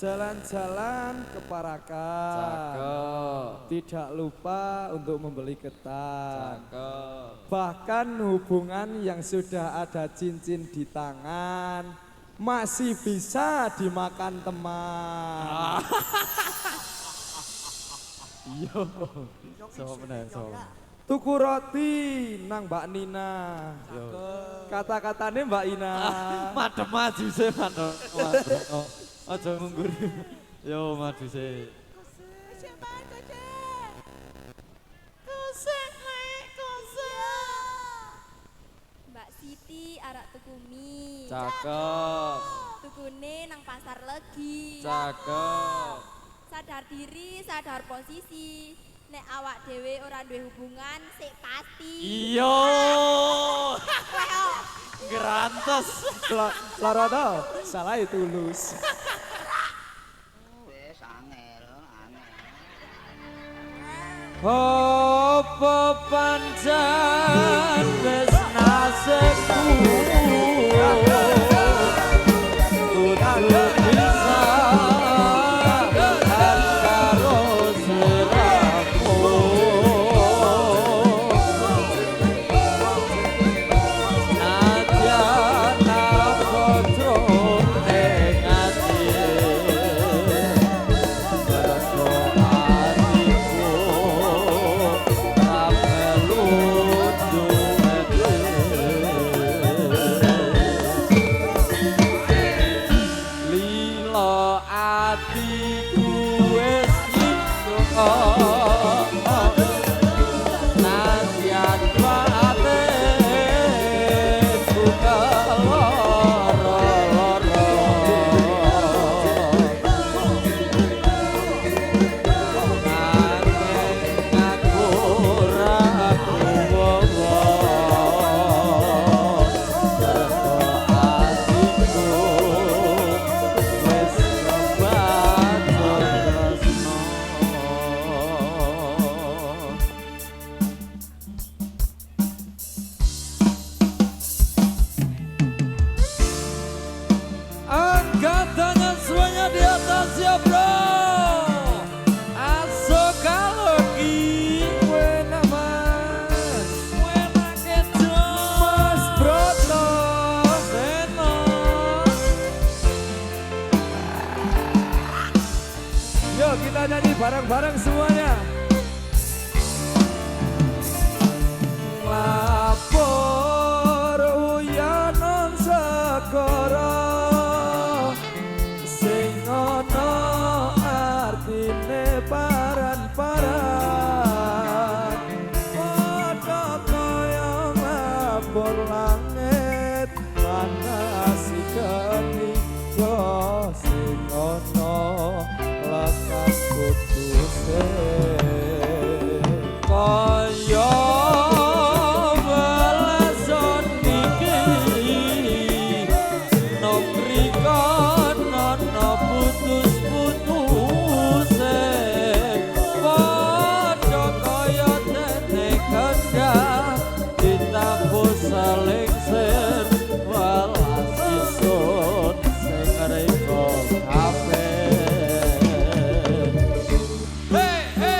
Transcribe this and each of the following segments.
Jalan-jalan ke Parakan. Cakep. Tidak lupa untuk membeli ketan. Cakep. Bahkan hubungan yang sudah ada cincin di tangan masih bisa dimakan teman. Iya. Sama bener, sama. Tuku roti nang Mbak Nina. Kata-katanya Mbak Ina. Madem maju sih, madem. Aja ngunggur. Yo maju sih. Mbak Siti arak tuku mie. Cakep. Tukune nang pasar legi. Cakep. Sadar diri, sadar posisi. Nek awak dhewe ora duwe hubungan sik pasti. Iyo. Kowe Gerantes. Larono, salah itu tulus. Wes angel, angel. Apa pancen wis nasibku. Kudu bisa karo sliramu. Najan apa jroning ati. Berso atiku kapelut duweke. Lila atiku wis nyuka. Najan batinku keloro-loro. Nanging aku ragu wowo. Mergo atiku wis kebacut tresno. Angkat tangan semuanya di atas ya bro. Aso kalogi Buena Mas. wena kejo Mas Broto. seno. Yo kita nyanyi bareng-bareng semuanya. Lapor uyanan segara sing ana artine paran-paran padha kaya mabur langit panas ketiga sing ana lekas kuduse Kaya welasan iki nomrika nono putus-putuse padha kaya dene kendang ditapus saling ser walas isun sing reka kabeh. Hey, hey.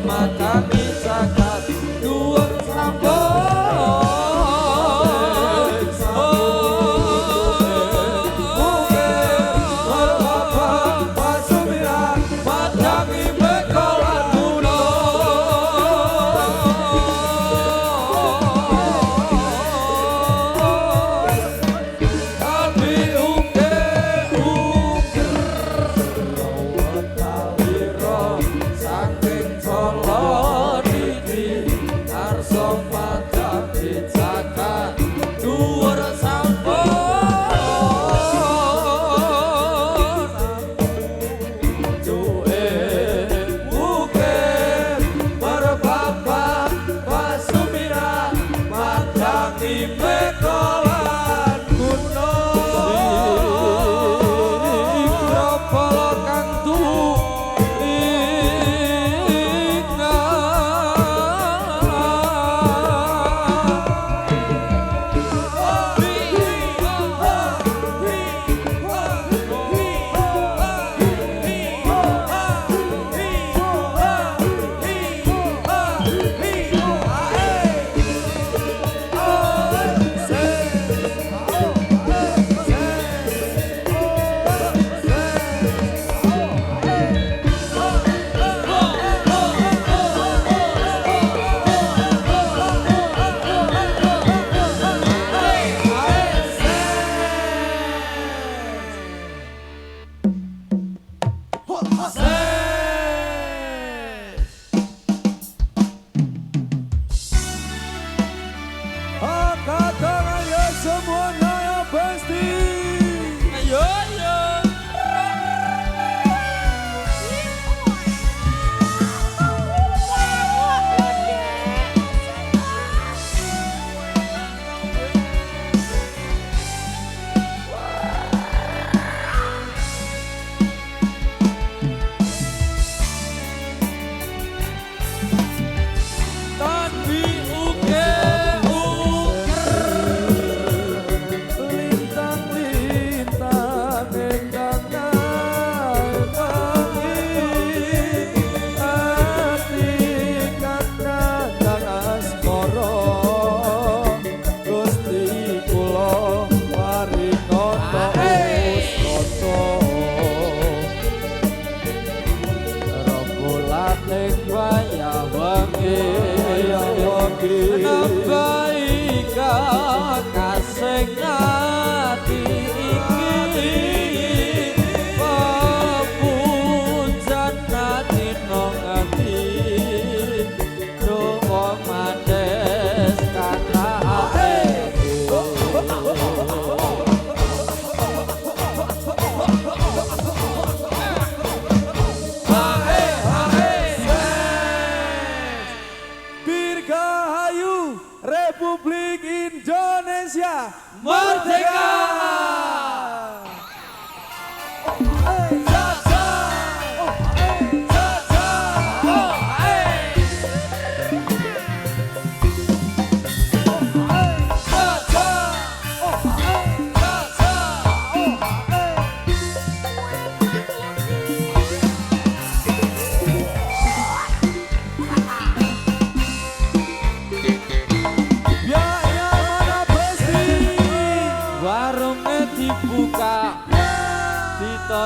matake jagat dhuwur sampun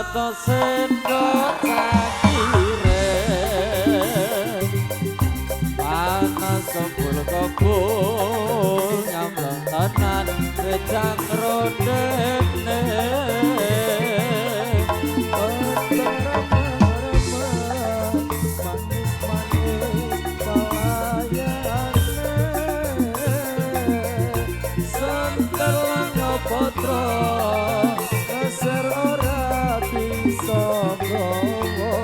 rata sendok sakire panas kebul nyamblong tenan rejang rodene Potro keser ora bisa gowo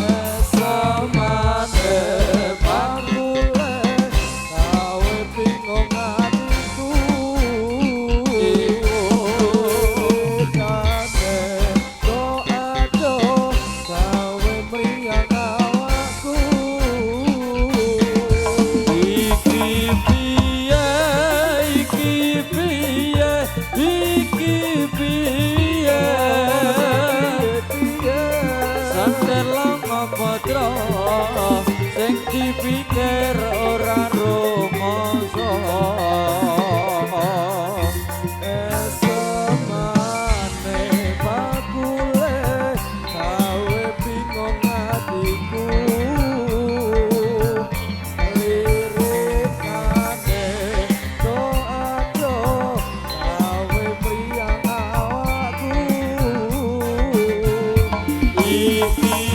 esamane pangule gawe bingung atiku kane doa gawe mriyang awakku iki piye sandeleng potro sing dipikir ora rumangsa esamane bakule gawe bingung atiku lirikane doa gawe mriyang awakku iki